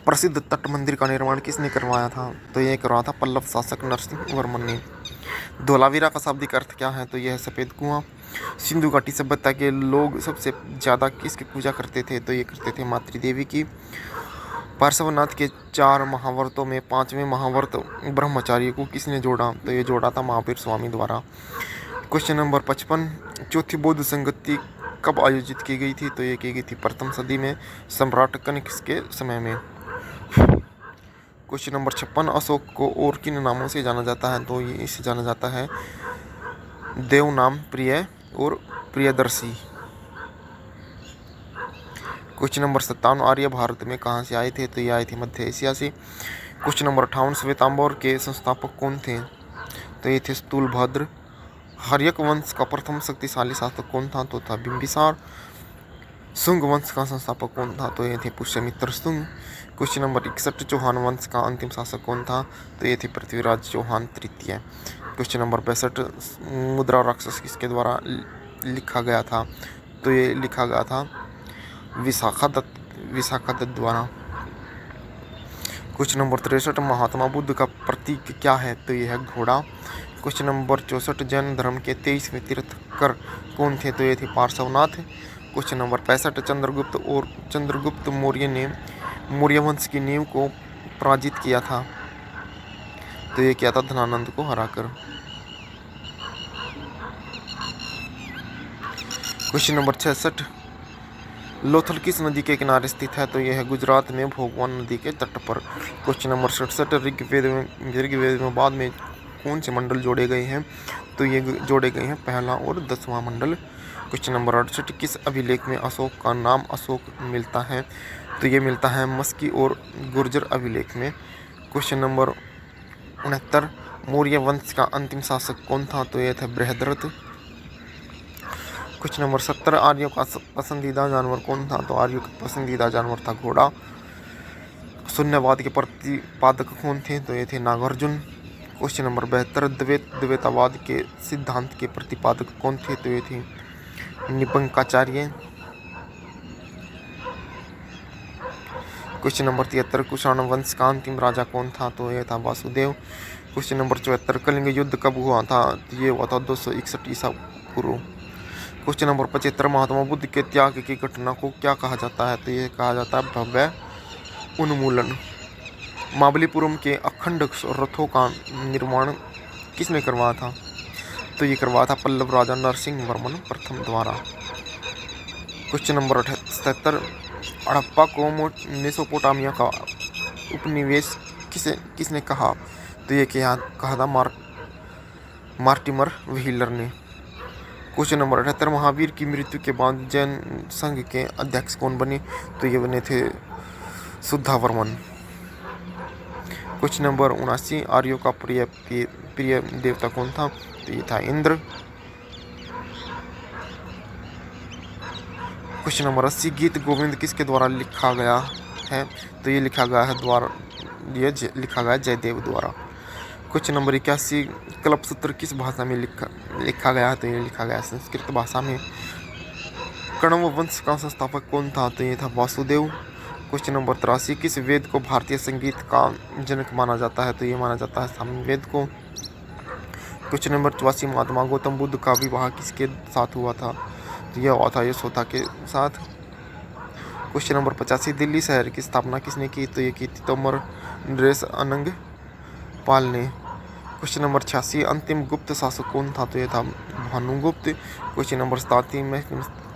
प्रसिद्ध तट मंदिर का निर्माण किसने करवाया था? तो ये करवाया था पल्लव शासक नरसिंह वर्मन ने। धोलावीरा का शाब्दिक अर्थ क्या है? तो यह है सफ़ेद कुआं। सिंधु घाटी सभ्यता के लोग सबसे ज़्यादा किसकी पूजा करते थे? तो ये करते थे मातृ देवी की। पार्श्वनाथ के 4 महाव्रतों में 5वें महाव्रत ब्रह्मचार्य को किसने जोड़ा? तो ये जोड़ा था महावीर स्वामी द्वारा। क्वेश्चन नंबर 55, चौथी बौद्ध संगति कब आयोजित की गई थी? तो ये की गई थी प्रथम सदी में, सम्राट कनिष्क के समय में। क्वेश्चन नंबर 56, अशोक को और किन नामों से जाना जाता है? तो ये इसे जाना जाता है देवनाम, प्रिय और प्रियदर्शी। क्वेश्चन नंबर 57, आर्य भारत में कहाँ से आए थे? तो ये आए थे मध्य एशिया से। क्वेश्चन नंबर 58, श्वेतांबर के संस्थापक कौन थे? तो ये थे स्थूलभद्र। हर्यक वंश का प्रथम शक्तिशाली शासक कौन था? तो था बिंबिसार। शुंग वंश का संस्थापक कौन था? तो ये थे पुष्यमित्र शुंग। क्वेश्चन नंबर 61, चौहान वंश का अंतिम शासक कौन था? तो ये थे पृथ्वीराज चौहान तृतीय। क्वेश्चन नंबर 62, मुद्रा राक्षस किसके द्वारा लिखा गया था? तो ये लिखा गया था विशाखा दत्त द्वारा। क्वेश्चन नंबर 63, महात्मा बुद्ध का प्रतीक क्या है? तो यह है घोड़ा। क्वेश्चन नंबर 64, जैन धर्म के 23वें तीर्थंकर कौन थे? तो ये थे पार्श्वनाथ। क्वेश्चन नंबर 65, चंद्रगुप्त मौर्य ने मौर्य वंश की नींव को पराजित किया था? तो ये किया था धनानंद को हराकर। क्वेश्चन नंबर 66, लोथल किस नदी के किनारे स्थित है? तो यह है गुजरात में भोगवान नदी के तट पर। क्वेश्चन नंबर 67, ऋग्वेद में बाद में कौन से मंडल जोड़े गए हैं? तो ये जोड़े गए हैं पहला और 10वां मंडल। क्वेश्चन नंबर 68, किस अभिलेख में अशोक का नाम अशोक मिलता है? तो ये मिलता है मस्की और गुर्जर अभिलेख में। क्वेश्चन नंबर 69, मौर्य वंश का अंतिम शासक कौन था? तो यह था बृहद्रथ। क्वेश्चन नंबर 70, आर्यों का पसंदीदा जानवर कौन था? तो आर्यों का पसंदीदा जानवर था घोड़ा। शून्यवाद के प्रतिपादक कौन थे? तो ये थे नागार्जुन। क्वेश्चन नंबर 72, द्वैतवाद के सिद्धांत के प्रतिपादक कौन थे? तो ये थे निबंकाचार्य। क्वेश्चन नंबर 73, कुषाण वंश का अंतिम राजा कौन था? तो यह था वासुदेव। क्वेश्चन नंबर 74, कलिंग युद्ध कब हुआ था? तो ये हुआ था 261 ईसा पूर्व। क्वेश्चन नंबर 75, महात्मा बुद्ध के त्याग की घटना को क्या कहा जाता है? तो यह कहा जाता है भव्य उन्मूलन। महाबलीपुरम के अखंड रथों का निर्माण किसने करवाया था? तो ये करवाया था पल्लव राजा नरसिंह वर्मन प्रथम द्वारा। क्वेश्चन नंबर 77, हड़प्पा को मेसोपोटामिया का उपनिवेश किसने कहा? तो ये कहा था मार्टिमर व्हीलर ने। क्वेश्चन नंबर 78, महावीर की मृत्यु के बाद जैन संघ के अध्यक्ष कौन बने? तो ये बने थे शुद्धावर्मन। क्वेश्चन नंबर 79, आर्यों का प्रिय देवता कौन था? तो ये था इंद्र। क्वेश्चन नंबर 80, गीत गोविंद किसके द्वारा लिखा गया है? तो ये लिखा गया जयदेव द्वारा। क्वेश्चन नंबर 81, कल्पसूत्र किस भाषा में लिखा गया है? तो ये लिखा गया संस्कृत भाषा में। कण्व वंश का संस्थापक कौन था? तो ये था वासुदेव। क्वेश्चन नंबर 83, किस वेद को भारतीय संगीत का जनक माना जाता है? तो ये माना जाता है सामवेद को। क्वेश्चन नंबर 84, महात्मा गौतम बुद्ध का विवाह किसके साथ हुआ था? तो यह हुआ था यशोदा के साथ। क्वेश्चन नंबर 85, दिल्ली शहर की स्थापना किसने की? तो ये की थी तोमर नरेश अनंग पाल ने। क्वेश्चन नंबर 86, अंतिम गुप्त शासक कौन था? तो यह था भानुगुप्त। क्वेश्चन नंबर 87,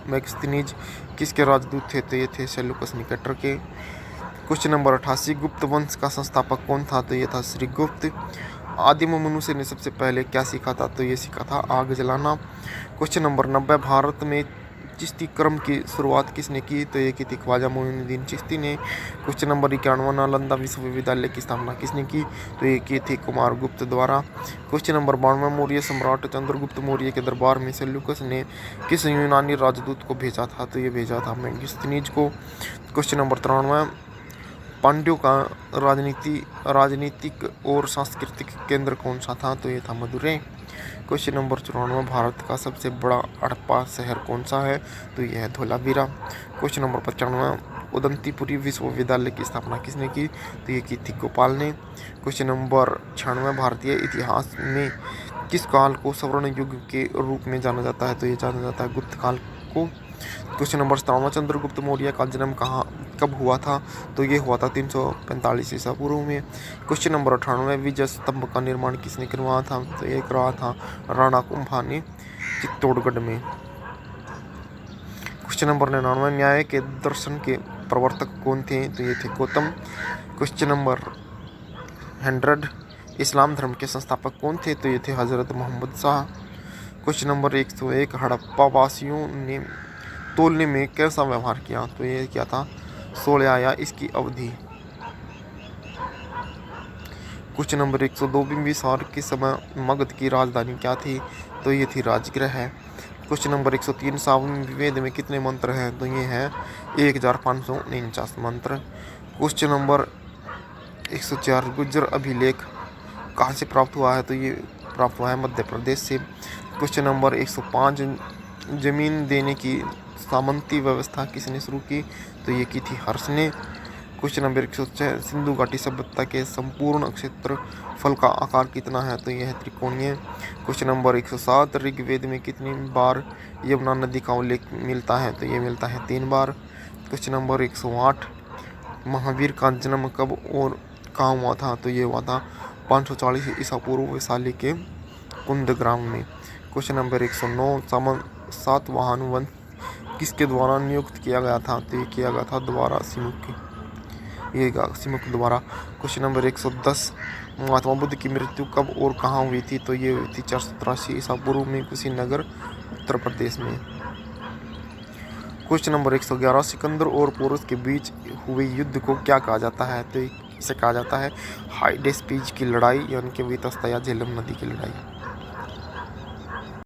मैक्सथिनीज किसके राजदूत थे? तो ये थे सेल्यूकस निकेटर के। क्वेश्चन नंबर 88, गुप्त वंश का संस्थापक कौन था? तो ये था श्रीगुप्त। आदिम मनुष्य ने सबसे पहले क्या सीखा था? तो ये सीखा था आग जलाना। क्वेश्चन नंबर 90, भारत में चिश्ती क्रम की शुरुआत किसने की? तो ये की थी ख्वाजा मोइनुद्दीन चिश्ती ने। क्वेश्चन नंबर 91, नालंदा विश्वविद्यालय की स्थापना किसने की? तो ये की थी कुमार गुप्त द्वारा। क्वेश्चन नंबर 92, मौर्य सम्राट चंद्रगुप्त मौर्य के दरबार में सेल्यूकस ने किस यूनानी राजदूत को भेजा था? तो ये भेजा था मैगस्थनीज को। क्वेश्चन नंबर 93, पांड्यों का राजनीतिक और सांस्कृतिक केंद्र कौन सा था? तो ये था मदुरै। क्वेश्चन नंबर 94, भारत का सबसे बड़ा हड़प्पा शहर कौन सा है? तो यह है धोलावीरा। क्वेश्चन नंबर 95, उदंतीपुरी विश्वविद्यालय की स्थापना किसने की? तो ये की थी गोपाल ने। क्वेश्चन नंबर 96, भारतीय इतिहास में किस काल को स्वर्ण युग के रूप में जाना जाता है? तो ये जाना जाता है गुप्त काल को। क्वेश्चन नंबर 57, चंद्रगुप्त मौर्य का जन्म कब हुआ था? तो ये हुआ था 345 ईसा पूर्व में। क्वेश्चन नंबर 98, विजय स्तंभ का निर्माण किसने करवाया था? तो ये करवाया था राणा कुंभा ने चित्तौड़गढ़ में। क्वेश्चन नंबर 99, न्याय के दर्शन के प्रवर्तक कौन थे? तो ये थे गौतम। क्वेश्चन नंबर 100, इस्लाम धर्म के संस्थापक कौन थे? तो ये थे हजरत मोहम्मद शाह। क्वेश्चन नंबर 101, हड़प्पा वासियों ने तोलने में कैसा व्यवहार किया? तो ये क्या था? 16 या इसकी अवधि। क्वेश्चन नंबर 102, बिंबिसार के समय मगध की राजधानी क्या थी? तो ये थी राजगृह। क्वेश्चन नंबर 103, सामवेद वेद में कितने मंत्र हैं? तो ये हैं 1549 मंत्र। क्वेश्चन नंबर 104, गुज्जर अभिलेख कहाँ से प्राप्त हुआ है? तो ये प्राप्त हुआ है मध्य प्रदेश से। क्वेश्चन नंबर 105, जमीन देने की सामंती व्यवस्था किसने शुरू की? तो ये की थी हर्ष ने। क्वेश्चन नंबर 106, सिंधु घाटी सभ्यता के संपूर्ण क्षेत्रफल का आकार कितना है? तो यह है त्रिकोणीय। क्वेश्चन नंबर 107, ऋग्वेद में कितनी बार यमुना नदी का उल्लेख मिलता है? तो ये मिलता है 3 बार। क्वेश्चन नंबर 108, महावीर का जन्म कब और कहाँ हुआ था? तो ये हुआ था 540 ईसा पूर्व वैशाली के कुंदग्राम में। क्वेश्चन नंबर 109, सातवाहन वंश किसके द्वारा नियुक्त किया गया था? तो ये किया गया था द्वारा सिमुक द्वारा। क्वेश्चन नंबर 110, महात्मा बुद्ध की मृत्यु कब और कहाँ हुई थी? तो ये हुई थी 483 ईसा पूर्व में कुशीनगर उत्तर प्रदेश में। क्वेश्चन नंबर 111, सिकंदर और पोरस के बीच हुए युद्ध को क्या कहा जाता है? तो इसे कहा जाता है हाइडेस्पीज की लड़ाई, यानी कि वितस्ता या झेलम नदी की लड़ाई।